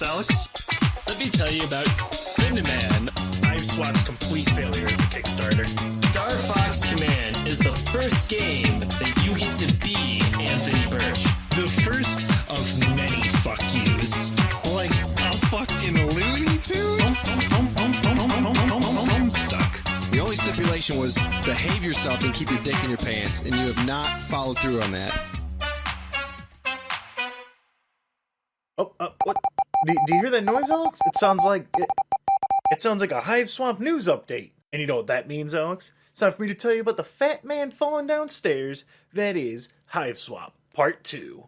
Alex. Let me tell you about Finman. Hiveswap's complete failure as a Kickstarter. Star Fox Command is the first game that you get to be Anthony Birch. The first of many fuck yous. Like a fucking Looney Tunes? Homestuck. The only stipulation was behave yourself and keep your dick in your pants, and you have not followed through on that. What? Do you hear that noise, Alex? It sounds like a Hiveswap news update. And you know what that means, Alex? It's time for me to tell you about the fat man falling downstairs. That is Hiveswap Part 2.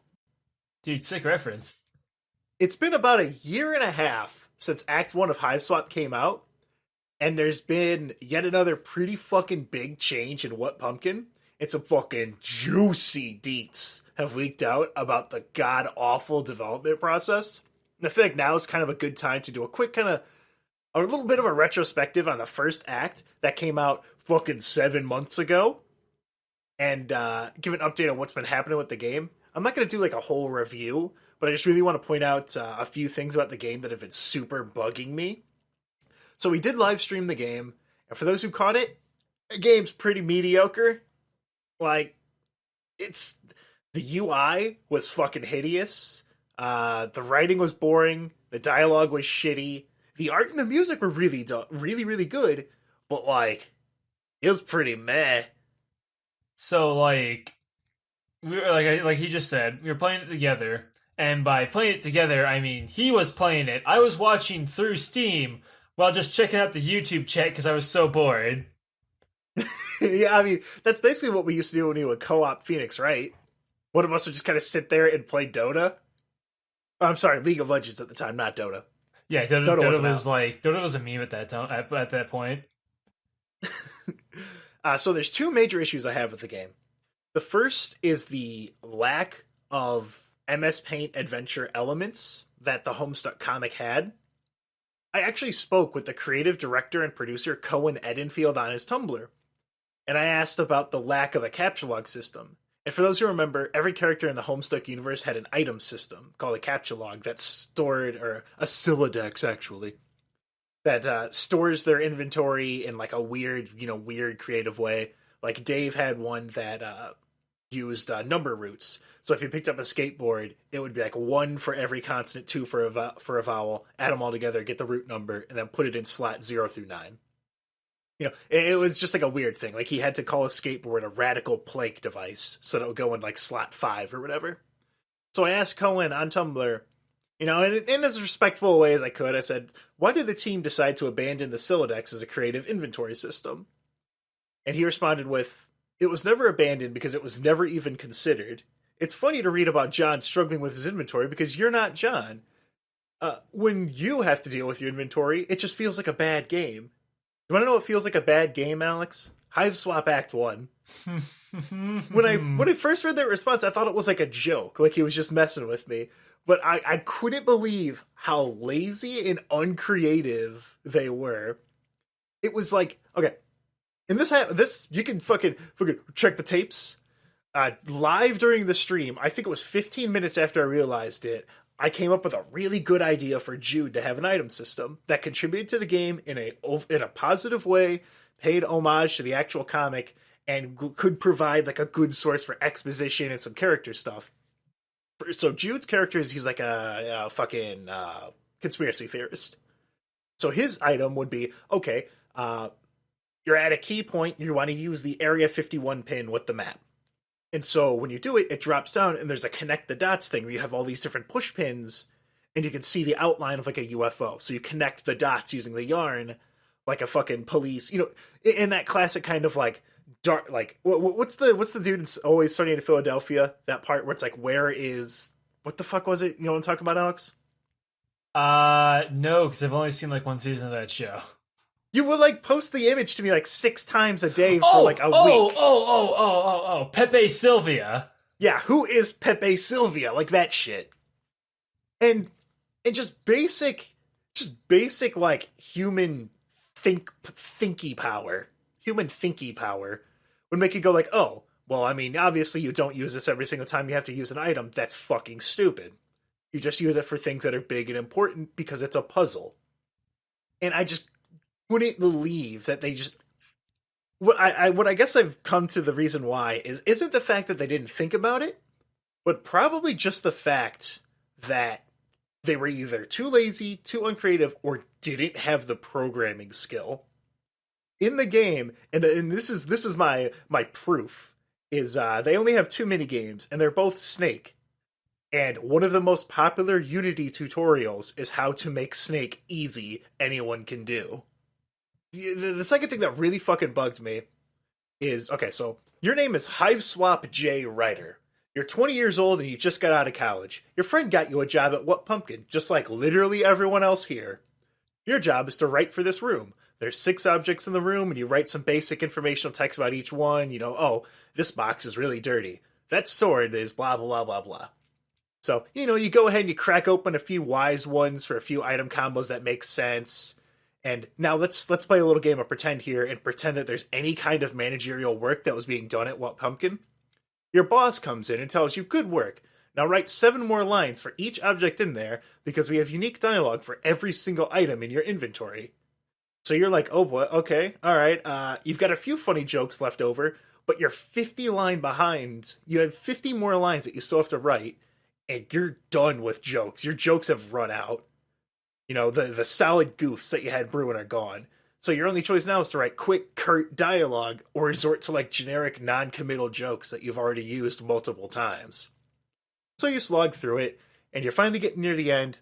Dude, sick reference. It's been about a year and a half since Act 1 of Hiveswap came out, and there's been yet another pretty fucking big change in What Pumpkin. And some fucking juicy deets have leaked out about the god-awful development process. And I feel like now is kind of a good time to do a quick a little bit of a retrospective on the first act that came out fucking 7 months ago. And give an update on what's been happening with the game. I'm not going to do like a whole review, but I just really want to point out a few things about the game that have been super bugging me. So we did live stream the game, and for those who caught it, the game's pretty mediocre. Like, the UI was fucking hideous. The writing was boring. The dialogue was shitty. The art and the music were really good, but like, it was pretty meh. So like, we were like he just said, we were playing it together, and by playing it together, I mean he was playing it. I was watching through Steam while just checking out the YouTube chat because I was so bored. Yeah, I mean, that's basically what we used to do when we would co-op Phoenix, right? One of us would just kind of sit there and play Dota. Oh, I'm sorry, League of Legends at the time, not Dota. Yeah, Dota was a meme at that time. At that point. So there's two major issues I have with the game. The first is the lack of MS Paint adventure elements that the Homestuck comic had. I actually spoke with the creative director and producer Cohen Edenfield on his Tumblr, and I asked about the lack of a capture log system. And for those who remember, every character in the Homestuck universe had an item system called a capture log that stored, or a Silodex actually, that stores their inventory in like a weird creative way. Like Dave had one that used number roots. So if you picked up a skateboard, it would be like 1 for every consonant, 2 for a vowel, add them all together, get the root number, and then put it in slot 0 through 9. You know, it was just like a weird thing. Like he had to call a skateboard a radical plank device so that it would go in like slot 5 or whatever. So I asked Cohen on Tumblr, you know, in as respectful a way as I could, I said, why did the team decide to abandon the Silodex as a creative inventory system? And he responded with, it was never abandoned because it was never even considered. It's funny to read about John struggling with his inventory because you're not John. When you have to deal with your inventory, it just feels like a bad game. You want to know what feels like a bad game, Alex? Hiveswap Act 1. When I first read that response, I thought it was like a joke, like he was just messing with me. But I couldn't believe how lazy and uncreative they were. It was like, okay, and this you can fucking check the tapes. Live during the stream, I think it was 15 minutes after I realized it, I came up with a really good idea for Jude to have an item system that contributed to the game in a positive way, paid homage to the actual comic, and could provide like a good source for exposition and some character stuff. So Jude's character he's like a fucking conspiracy theorist. So his item would be, okay, you're at a key point, you want to use the Area 51 pin with the map. And so when you do it, it drops down and there's a connect the dots thing where you have all these different push pins and you can see the outline of like a UFO. So you connect the dots using the yarn like a fucking police, you know, in that classic kind of like dark, like what's the dude in Always Sunny in Philadelphia? That part where it's like, where is, what the fuck was it? You know what I'm talking about, Alex? No, because I've only seen like one season of that show. You would like post the image to me like 6 times a day for like a week. Pepe Silvia. Yeah, who is Pepe Silvia? Like that shit. And just basic like human thinky power. Human thinky power would make you go like, oh, well, I mean, obviously you don't use this every single time you have to use an item. That's fucking stupid. You just use it for things that are big and important because it's a puzzle. And I just couldn't believe that they just... What I guess I've come to the reason why isn't the fact that they didn't think about it, but probably just the fact that they were either too lazy, too uncreative, or didn't have the programming skill. In the game, and this is my proof, is they only have 2 mini games, and they're both Snake. And one of the most popular Unity tutorials is how to make Snake easy anyone can do. The second thing that really fucking bugged me is, okay, so your name is Hiveswap J. Writer. You're 20 years old and you just got out of college. Your friend got you a job at What Pumpkin, just like literally everyone else here. Your job is to write for this room. There's 6 objects in the room, and you write some basic informational text about each one. You know, oh, this box is really dirty. That sword is blah, blah, blah, blah, blah. So, you know, you go ahead and you crack open a few wise ones for a few item combos that make sense. And now let's play a little game of pretend here and pretend that there's any kind of managerial work that was being done at What Pumpkin. Your boss comes in and tells you, good work. Now write 7 more lines for each object in there because we have unique dialogue for every single item in your inventory. So you're like, oh boy, okay, all right. You've got a few funny jokes left over, but you're 50 line behind. You have 50 more lines that you still have to write, and you're done with jokes. Your jokes have run out. You know, the solid goofs that you had brewing are gone. So your only choice now is to write quick, curt dialogue or resort to like generic non-committal jokes that you've already used multiple times. So you slog through it, and you're finally getting near the end,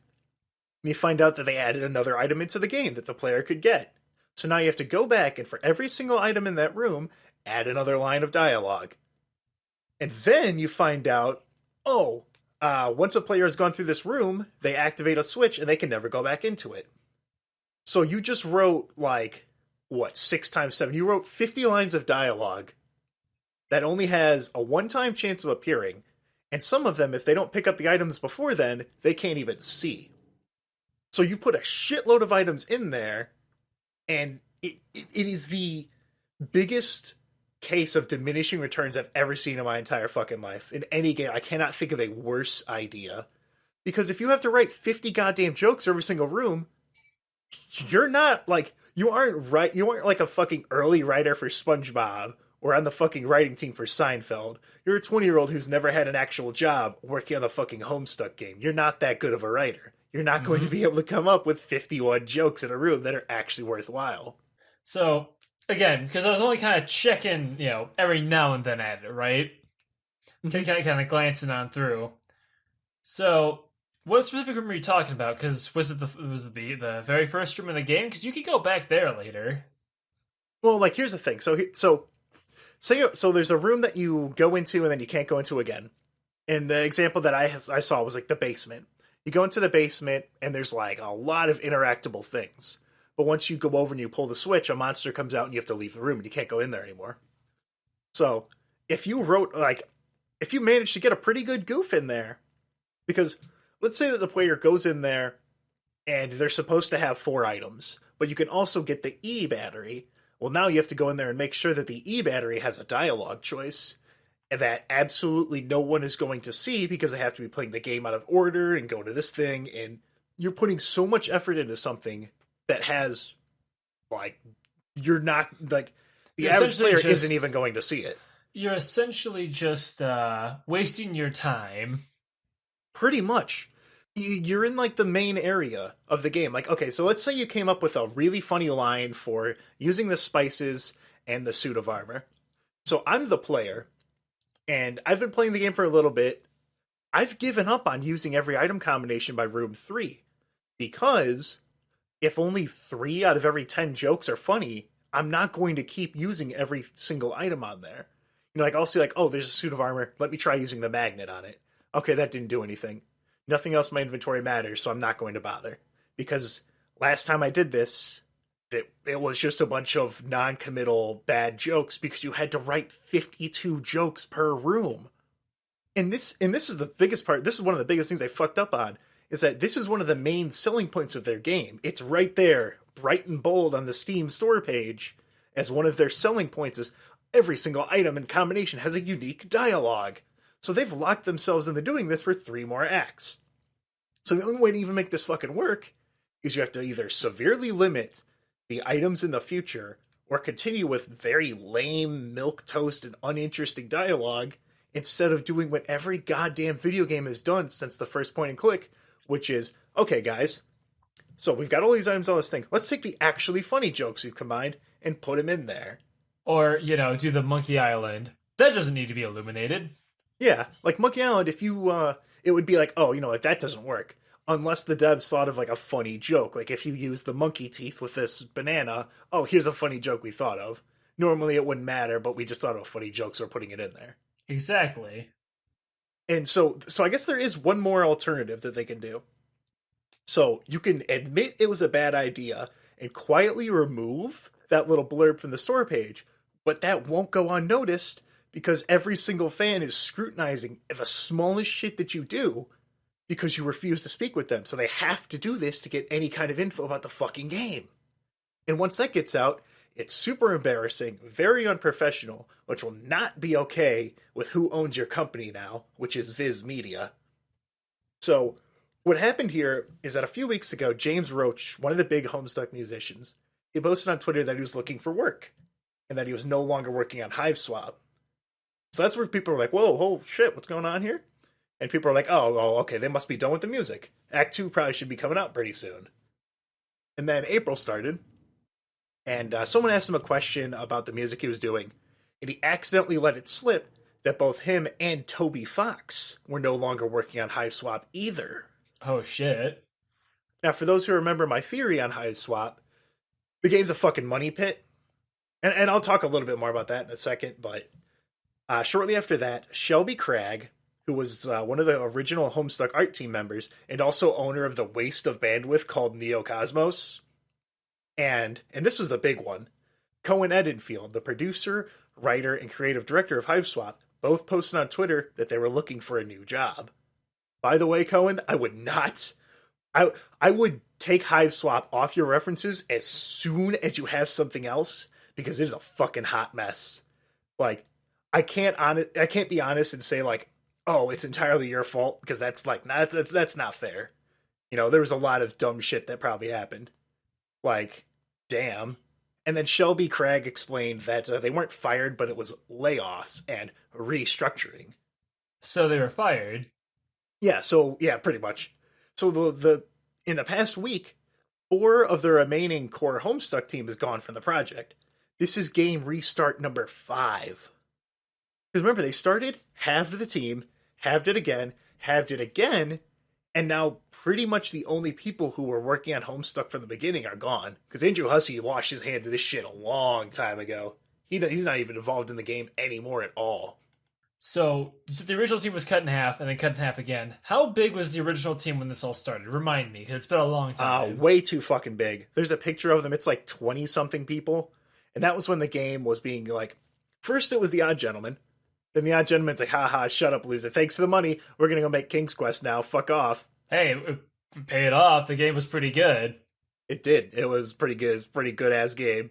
and you find out that they added another item into the game that the player could get. So now you have to go back and for every single item in that room, add another line of dialogue. And then you find out, once a player has gone through this room, they activate a switch and they can never go back into it. So you just wrote, 6 times 7? You wrote 50 lines of dialogue that only has a one-time chance of appearing, and some of them, if they don't pick up the items before then, they can't even see. So you put a shitload of items in there, and it is the biggest case of diminishing returns I've ever seen in my entire fucking life. In any game, I cannot think of a worse idea. Because if you have to write 50 goddamn jokes every single room, you're not, you aren't like a fucking early writer for SpongeBob, or on the fucking writing team for Seinfeld. You're a 20-year-old who's never had an actual job working on the fucking Homestuck game. You're not that good of a writer. You're not going to be able to come up with 51 jokes in a room that are actually worthwhile. So, again, because I was only kind of checking, every now and then at it, right? Kind of glancing on through. So, what specific room are you talking about? Because was it the very first room in the game? Because you could go back there later. Well, here's the thing. So there's a room that you go into and then you can't go into again. And the example that I saw was the basement. You go into the basement and there's a lot of interactable things. But once you go over and you pull the switch, a monster comes out and you have to leave the room and you can't go in there anymore. So if you wrote, if you managed to get a pretty good goof in there, because let's say that the player goes in there and they're supposed to have 4 items, but you can also get the E battery. Well, now you have to go in there and make sure that the E battery has a dialogue choice that absolutely no one is going to see because they have to be playing the game out of order and go to this thing. And you're putting so much effort into something that has, you're not, the average player isn't even going to see it. You're essentially just wasting your time. Pretty much. You're in the main area of the game. Okay, so let's say you came up with a really funny line for using the spices and the suit of armor. So I'm the player, and I've been playing the game for a little bit. I've given up on using every item combination by room 3, because if only 3 out of every 10 jokes are funny, I'm not going to keep using every single item on there. I'll see there's a suit of armor. Let me try using the magnet on it. Okay, that didn't do anything. Nothing else in my inventory matters, so I'm not going to bother. Because last time I did this, it was just a bunch of non-committal bad jokes because you had to write 52 jokes per room. And this is the biggest part. This is one of the biggest things they fucked up on, is that this is one of the main selling points of their game. It's right there, bright and bold on the Steam store page, as one of their selling points is every single item and combination has a unique dialogue. So they've locked themselves into doing this for 3 more acts. So the only way to even make this fucking work is you have to either severely limit the items in the future or continue with very lame, milquetoast, and uninteresting dialogue instead of doing what every goddamn video game has done since the first point and click, which is, okay, guys, so we've got all these items on this thing. Let's take the actually funny jokes we've combined and put them in there. Or, do the Monkey Island. That doesn't need to be illuminated. Yeah, like Monkey Island, if you, it would be like, oh, like that doesn't work. Unless the devs thought of like a funny joke. Like if you use the monkey teeth with this banana, oh, here's a funny joke we thought of. Normally it wouldn't matter, but we just thought of a funny joke, so we're putting it in there. Exactly. And so I guess there is one more alternative that they can do. So you can admit it was a bad idea and quietly remove that little blurb from the store page, but that won't go unnoticed because every single fan is scrutinizing the smallest shit that you do because you refuse to speak with them. So they have to do this to get any kind of info about the fucking game. And once that gets out, it's super embarrassing, very unprofessional, which will not be okay with who owns your company now, which is Viz Media. So what happened here is that a few weeks ago, James Roach, one of the big Homestuck musicians, he posted on Twitter that he was looking for work and that he was no longer working on Hiveswap. So that's where people are like, whoa, oh shit, what's going on here? And people are like, oh, okay, they must be done with the music. Act 2 probably should be coming out pretty soon. And then April started, and someone asked him a question about the music he was doing, and he accidentally let it slip that both him and Toby Fox were no longer working on Hiveswap either. Oh, shit. Now, for those who remember my theory on Hiveswap, the game's a fucking money pit. And I'll talk a little bit more about that in a second, but shortly after that, Shelby Cragg, who was one of the original Homestuck art team members and also owner of the waste of bandwidth called Neocosmos. And this is the big one. Cohen Edenfield, the producer, writer, and creative director of Hiveswap, both posted on Twitter that they were looking for a new job. By the way, Cohen, I would not. I would take Hiveswap off your references as soon as you have something else because it is a fucking hot mess. Like, I can't be honest and say like, oh, it's entirely your fault because that's like that's not fair. There was a lot of dumb shit that probably happened. Like, damn. And then Shelby Cragg explained that they weren't fired, but it was layoffs and restructuring. So they were fired. Yeah. So yeah, pretty much. So the in the past week, 4 of the remaining core Homestuck team is gone from the project. This is game restart number 5. Because remember, they started, halved the team, halved it again, and now pretty much the only people who were working on Homestuck from the beginning are gone. Because Andrew Hussey washed his hands of this shit a long time ago. He's not even involved in the game anymore at all. So the original team was cut in half and then cut in half again. How big was the original team when this all started? Remind me, because it's been a long time. Way too fucking big. There's a picture of them. It's like 20-something people. And that was when the game was being like... First it was the Odd Gentleman. Then the Odd Gentleman's like, haha, shut up, loser. Thanks for the money. We're going to go make King's Quest now. Fuck off. Hey, it paid off. The game was pretty good. It did. It was pretty good. It's a pretty good-ass game.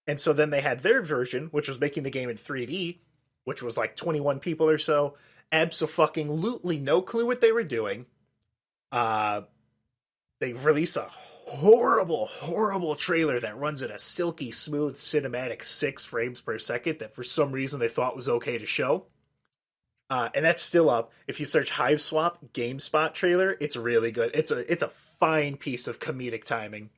And so then they had their version, which was making the game in 3D, which was like 21 people or so. Abso-fucking-lutely no clue what they were doing. They release a horrible, horrible trailer that runs at a silky smooth cinematic 6 frames per second that for some reason they thought was okay to show. And that's still up. If you search Hiveswap GameSpot trailer, it's really good. It's a fine piece of comedic timing.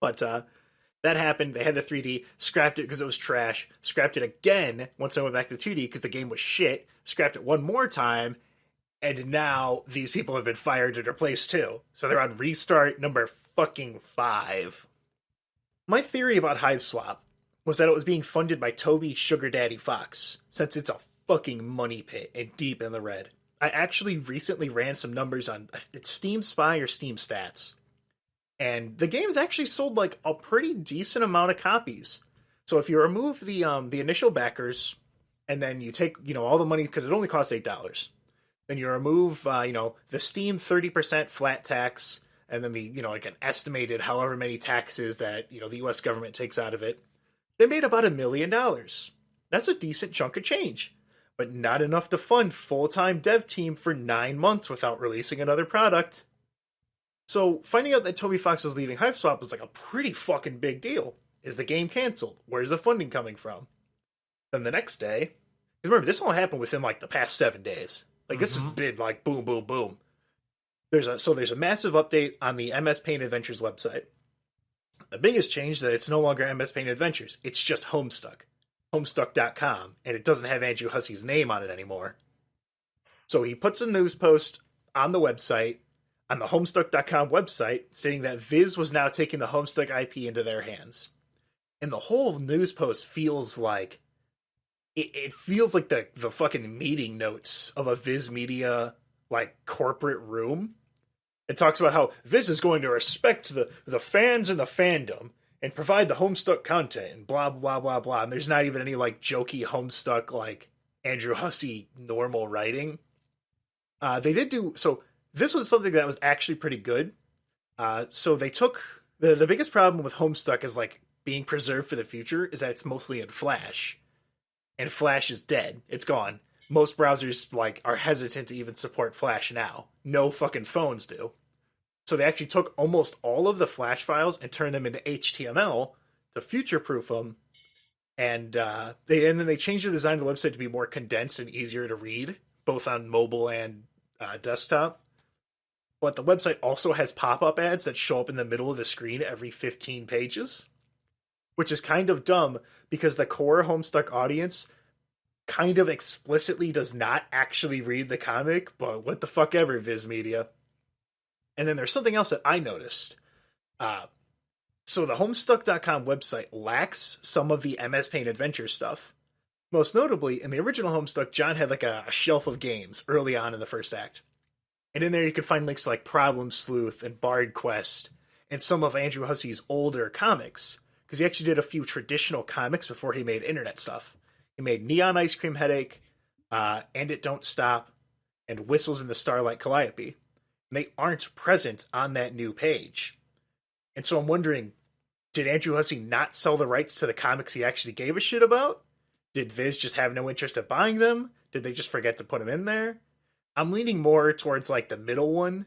But that happened. They had the 3D, scrapped it because it was trash, scrapped it again once I went back to 2D because the game was shit, scrapped it one more time, and now these people have been fired and replaced too. So they're on restart number fucking 5. My theory about Hiveswap was that it was being funded by Toby Sugar Daddy Fox, since it's a fucking money pit and deep in the red. I actually recently ran some numbers on it's Steam Spy or Steam Stats. And the game's actually sold like a pretty decent amount of copies. So if you remove the initial backers and then you take, all the money, because it only costs $8. Then you remove, the Steam 30% flat tax, and then the, like an estimated however many taxes that, the U.S. government takes out of it. They made about $1 million. That's a decent chunk of change, but not enough to fund full-time dev team for 9 months without releasing another product. So finding out that Toby Fox is leaving Hiveswap was like a pretty fucking big deal. Is the game canceled? Where's the funding coming from? Then the next day, because remember, this all happened within like the past 7 days. Like this has been like boom, boom, boom. There's a massive update on the MS Paint Adventures website. The biggest change is that it's no longer MS Paint Adventures. It's just Homestuck. Homestuck.com. And it doesn't have Andrew Hussey's name on it anymore. So he puts a news post on the website, on the Homestuck.com website, stating that Viz was now taking the Homestuck IP into their hands. And the whole news post feels like it feels like the fucking meeting notes of a Viz Media like corporate room. It talks about how Viz is going to respect the fans and the fandom and provide the Homestuck content and blah blah blah blah. And there's not even any like jokey Homestuck like Andrew Hussey normal writing. They did do so. This was something that was actually pretty good. So they took the biggest problem with Homestuck is like being preserved for the future is that it's mostly in Flash, and Flash is dead. It's gone. Most browsers like are hesitant to even support Flash now. No fucking phones do. So they actually took almost all of the Flash files and turned them into HTML to future-proof them. And then they changed the design of the website to be more condensed and easier to read, both on mobile and desktop. But the website also has pop-up ads that show up in the middle of the screen every 15 pages, which is kind of dumb because the core Homestuck audience kind of explicitly does not actually read the comic, but what the fuck ever, Viz Media. And then there's something else that I noticed. So the Homestuck.com website lacks some of the MS Paint Adventures stuff. Most notably, in the original Homestuck, John had like a shelf of games early on in the first act. And in there you could find links to like Problem Sleuth and Bard Quest and some of Andrew Hussey's older comics. Because he actually did a few traditional comics before he made internet stuff. He made Neon Ice Cream Headache, And It Don't Stop, and Whistles in the Starlight Calliope. And they aren't present on that new page. And so I'm wondering, did Andrew Hussey not sell the rights to the comics he actually gave a shit about? Did Viz just have no interest in buying them? Did they just forget to put them in there? I'm leaning more towards like the middle one.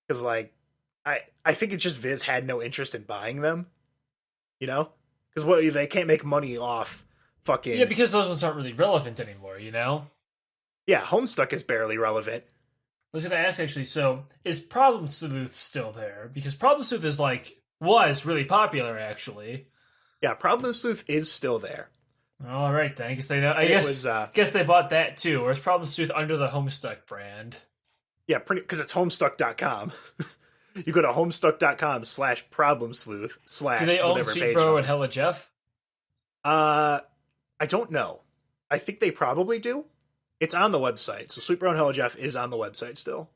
Because like, I think it's just Viz had no interest in buying them. You know? Because they can't make money off fucking... Yeah, because those ones aren't really relevant anymore, you know? Yeah, Homestuck is barely relevant. I was going to ask, actually, so is Problem Sleuth still there? Because Problem Sleuth is was really popular, actually. Yeah, Problem Sleuth is still there. All right, then. I guess they bought that, too. Or is Problem Sleuth under the Homestuck brand? Yeah, because it's Homestuck.com. You go to Homestuck.com/Problem Sleuth / Do they own Sweet Bro and Hella Jeff? I don't know. I think they probably do. It's on the website, so Sweet Bro and Hella Jeff is on the website still.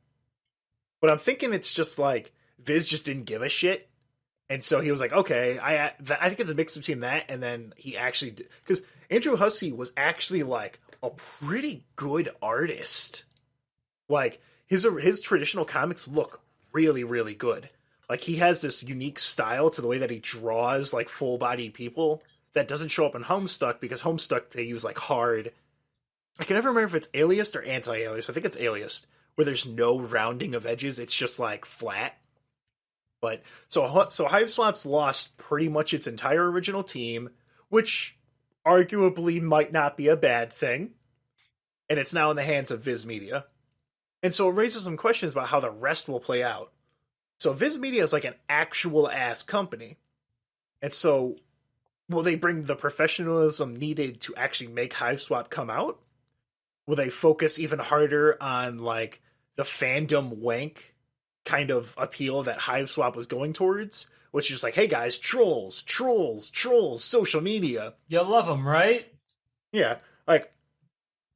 But I'm thinking it's just like Viz just didn't give a shit, and so he was like, "Okay, I think it's a mix between that and then he actually because Andrew Hussey was actually like a pretty good artist. Like his traditional comics look really, really good. Like he has this unique style to the way that he draws like full-bodied people that doesn't show up in Homestuck because Homestuck they use like hard." I can never remember if it's aliased or anti-aliased. I think it's aliased, where there's no rounding of edges. It's just like flat. But so Hiveswap's lost pretty much its entire original team, which arguably might not be a bad thing. And it's now in the hands of Viz Media. And so it raises some questions about how the rest will play out. So Viz Media is like an actual ass company. And so will they bring the professionalism needed to actually make Hiveswap come out? Will they focus even harder on, like, the fandom wank kind of appeal that Hiveswap was going towards? Which is like, hey guys, trolls, social media. You love them, right? Yeah, like,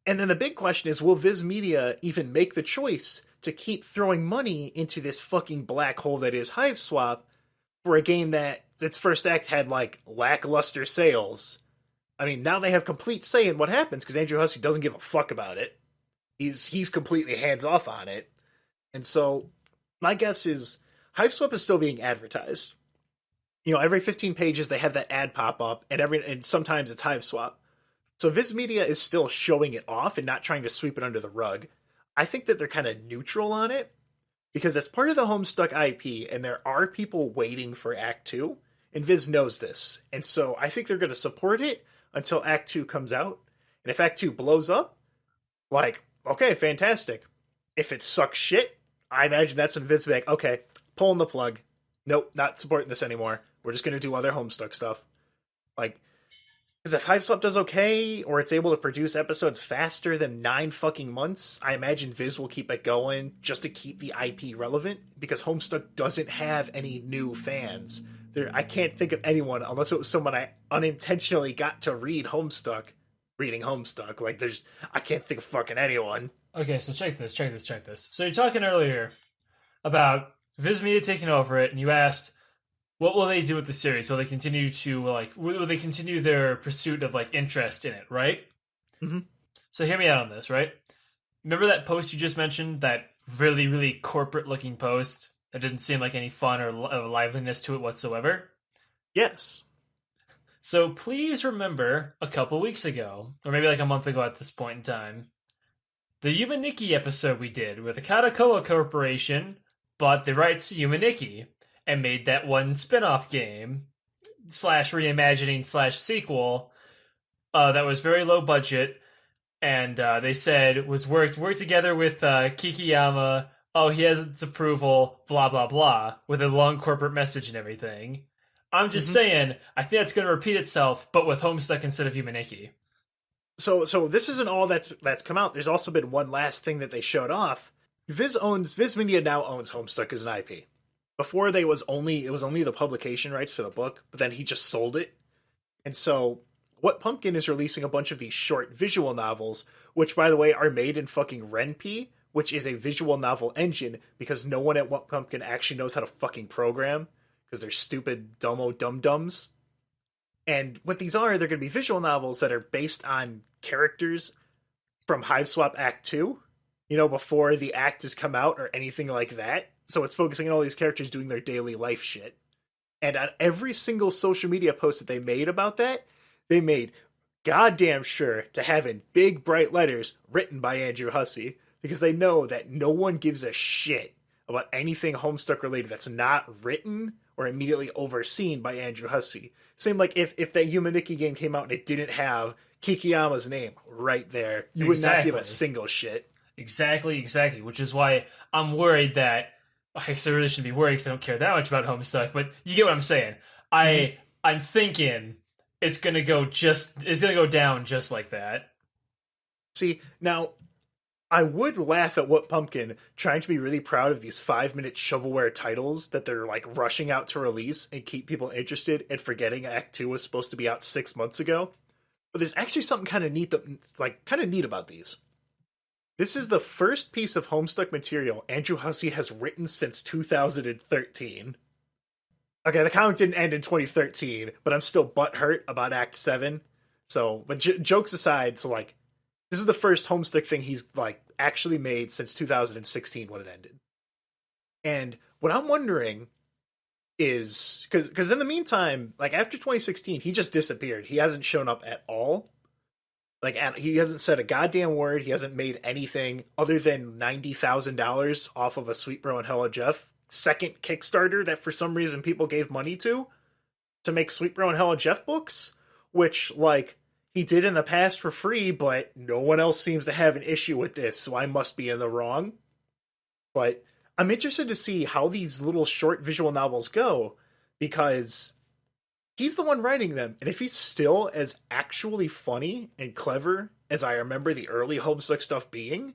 and then the big question is, will Viz Media even make the choice to keep throwing money into this fucking black hole that is Hiveswap for a game that its first act had, like, lackluster sales? I mean, now they have complete say in what happens because Andrew Hussey doesn't give a fuck about it. He's completely hands off on it. And so my guess is Hiveswap is still being advertised. You know, every 15 pages they have that ad pop up and sometimes it's Hiveswap. So Viz Media is still showing it off and not trying to sweep it under the rug. I think that they're kind of neutral on it. because it's part of the Homestuck IP, and there are people waiting for Act 2, and Viz knows this. And so I think they're going to support it until Act 2 comes out. And if Act 2 blows up, like, okay, fantastic. If it sucks shit, I imagine that's when Viz will be like, okay, pulling the plug. Nope, not supporting this anymore. We're just going to do other Homestuck stuff. Like, because if Hiveswap does okay, or it's able to produce episodes faster than 9 fucking months, I imagine Viz will keep it going just to keep the IP relevant, because Homestuck doesn't have any new fans. I can't think of anyone, unless it was someone I unintentionally got to read Homestuck, reading Homestuck. Like, I can't think of fucking anyone. Okay, so check this. So you're talking earlier about Viz Media taking over it, and you asked, what will they do with the series? Will they continue to, like, will they continue their pursuit of, like, interest in it, right? Mm-hmm. So hear me out on this, right? Remember that post you just mentioned? That really, really corporate-looking post that didn't seem like any fun or liveliness to it whatsoever? Yes. So please remember a couple weeks ago, or maybe like a month ago at this point in time, the Yumaniki episode we did where the Katakoa Corporation bought the rights to Yumaniki and made that one spin-off game / reimagining / sequel that was very low budget, and they said was worked together with Kikiyama. Oh, he has its approval, blah blah blah, with a long corporate message and everything. I'm just saying, I think that's going to repeat itself, but with Homestuck instead of Yumaniki. So this isn't all that's come out. There's also been one last thing that they showed off. Viz Media now owns Homestuck as an IP. Before it was only the publication rights for the book, but then he just sold it. And so What Pumpkin is releasing a bunch of these short visual novels, which by the way are made in fucking Ren'Py, which is a visual novel engine, because no one at What Pumpkin actually knows how to fucking program, because they're stupid dum-dums. And what these are, they're going to be visual novels that are based on characters from Hiveswap Act 2, before the act has come out or anything like that. So it's focusing on all these characters doing their daily life shit. And on every single social media post that they made about that, they made goddamn sure to have in big bright letters written by Andrew Hussey, because they know that no one gives a shit about anything Homestuck related that's not written or immediately overseen by Andrew Hussey. Same like if that Yumaniki game came out and it didn't have Kikiyama's name right there, you would not give a single shit. Exactly, which is why I'm worried that, I guess I really shouldn't be worried because I don't care that much about Homestuck, but you get what I'm saying. I'm thinking it's gonna go down just like that. See, now I would laugh at What Pumpkin trying to be really proud of these 5-minute shovelware titles that they're like rushing out to release and keep people interested, and forgetting Act 2 was supposed to be out 6 months ago. But there's actually something kind of neat about these. This is the first piece of Homestuck material Andrew Hussey has written since 2013. Okay, the comic didn't end in 2013, but I'm still butthurt about Act 7. So, but jokes aside, so like, this is the first Homestuck thing he's like actually made since 2016 when it ended. And what I'm wondering is, because in the meantime, like after 2016, he just disappeared. He hasn't shown up at all. Like, he hasn't said a goddamn word. He hasn't made anything other than $90,000 off of a Sweet Bro and Hello Jeff second Kickstarter that for some reason people gave money to make Sweet Bro and Hello Jeff books, which, like, he did in the past for free, but no one else seems to have an issue with this, so I must be in the wrong. But I'm interested to see how these little short visual novels go, because he's the one writing them, and if he's still as actually funny and clever as I remember the early Homestuck stuff being,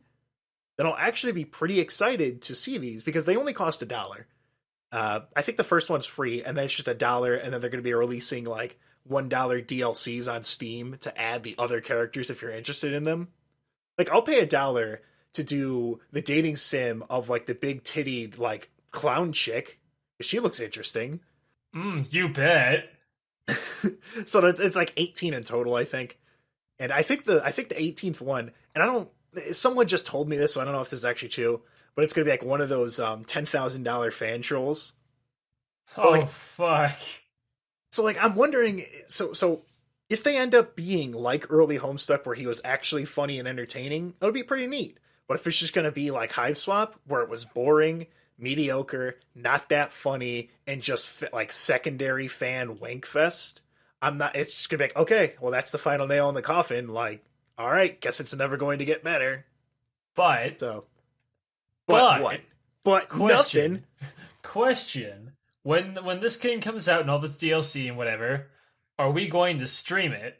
then I'll actually be pretty excited to see these, because they only cost $1. I think the first one's free, and then it's just $1, and then they're going to be releasing like $1 DLCs on Steam to add the other characters if you're interested in them. Like, I'll pay $1 to do the dating sim of like the big tittied like clown chick. She looks interesting. You bet. So it's like 18 in total, I think. And I think the 18th one, and someone just told me this, so I don't know if this is actually true, but it's going to be like one of those $10,000 fan trolls. Oh, like, fuck. So like, I'm wondering, so if they end up being like early Homestuck where he was actually funny and entertaining, it'll be pretty neat. But if it's just going to be like Hiveswap, where it was boring, mediocre, not that funny, and just like secondary fan wankfest, I'm not. It's just gonna be like, okay, well, that's the final nail in the coffin. Like, all right, guess it's never going to get better. But So, but what? But question, nothing. question: when this game comes out and all this DLC and whatever, are we going to stream it?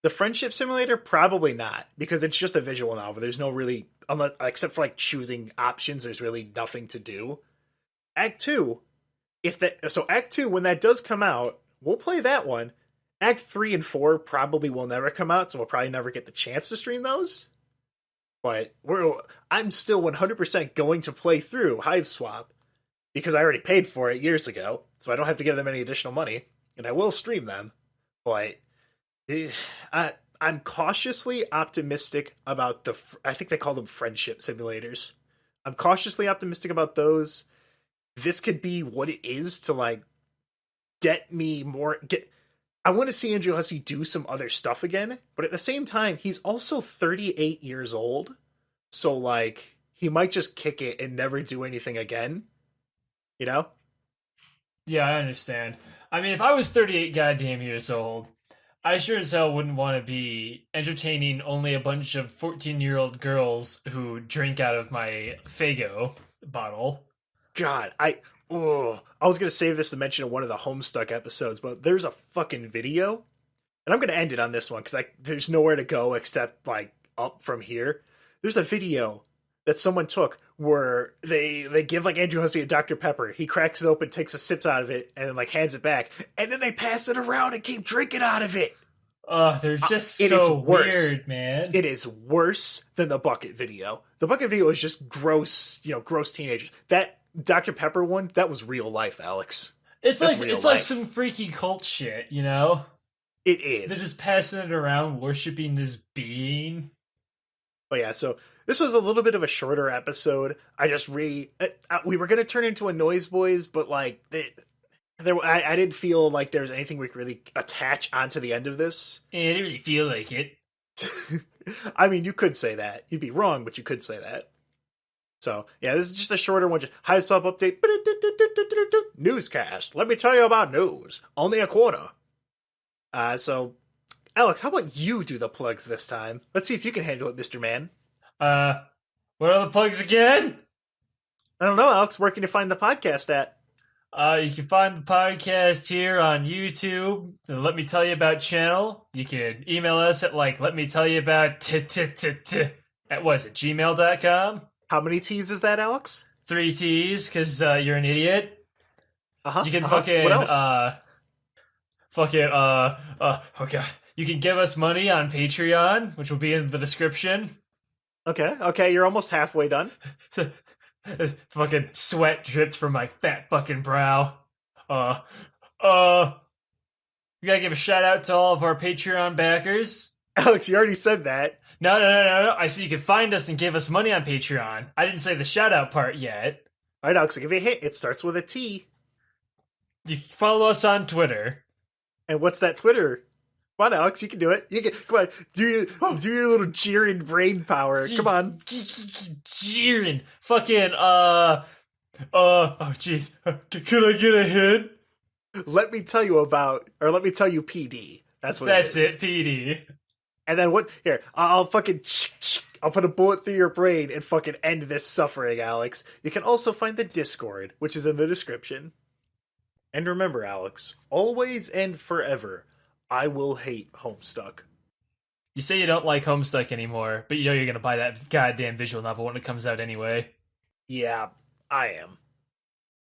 The Friendship Simulator, probably not, because it's just a visual novel. There's no really, except for like choosing options, there's really nothing to do. Act 2, Act 2, when that does come out, we'll play that one. Act 3 and 4 probably will never come out, so we'll probably never get the chance to stream those. But I'm still 100% going to play through Hiveswap, because I already paid for it years ago, so I don't have to give them any additional money, and I will stream them. But I'm cautiously optimistic about I think they call them friendship simulators. I'm cautiously optimistic about those. This could be what it is to like get me more. I want to see Andrew Hussey do some other stuff again, but at the same time, he's also 38 years old, so like he might just kick it and never do anything again. You know? Yeah, I understand. I mean, if I was 38 goddamn years old, I sure as hell wouldn't want to be entertaining only a bunch of 14-year-old girls who drink out of my Faygo bottle. God, I was going to save this to mention in one of the Homestuck episodes, but there's a fucking video, and I'm going to end it on this one because there's nowhere to go except like up from here. There's a video that someone took where they give like Andrew Hussey a Dr. Pepper. He cracks it open, takes a sip out of it, and then like hands it back, and then they pass it around and keep drinking out of it. They're just so weird, man. It is worse than the bucket video. The bucket video is just gross, gross teenagers. That Dr. Pepper one, that was real life, Alex. It's like some freaky cult shit, you know? It is. They're just passing it around, worshiping this being. But yeah, so this was a little bit of a shorter episode. I just we were going to turn into a Noise Boys, but like I didn't feel like there was anything we could really attach onto the end of this. I didn't really feel like it. I mean, you could say that. You'd be wrong, but you could say that. So, yeah, this is just a shorter one. Hiveswap update. Newscast. Let me tell you about news. Only a quarter. So, Alex, how about you do the plugs this time? Let's see if you can handle it, Mr. Man. What are the plugs again? I don't know, Alex. Where can you find the podcast at? You can find the podcast here on YouTube, the Let Me Tell You About channel. You can email us at at what is it, gmail.com? How many T's is that, Alex? 3 T's, because you're an idiot. You can What else? oh god. You can give us money on Patreon, which will be in the description. Okay, you're almost halfway done. Fucking sweat dripped from my fat fucking brow. We gotta give a shout out to all of our Patreon backers. Alex, you already said that. No. I said you can find us and give us money on Patreon. I didn't say the shout out part yet. All right, Alex, I'll give you a hint. It starts with a T. You can follow us on Twitter. And what's that Twitter? Come on, Alex, you can do it. Come on, do your little jeering brain power. Come on. Jeering. Fucking, oh jeez. Could I get a hint? Let me tell you PD. That's what That's it is. it, PD. And then what? Here, I'll put a bullet through your brain and fucking end this suffering, Alex. You can also find the Discord, which is in the description. And remember, Alex, always and forever, I will hate Homestuck. You say you don't like Homestuck anymore, but you know you're gonna buy that goddamn visual novel when it comes out anyway. Yeah, I am.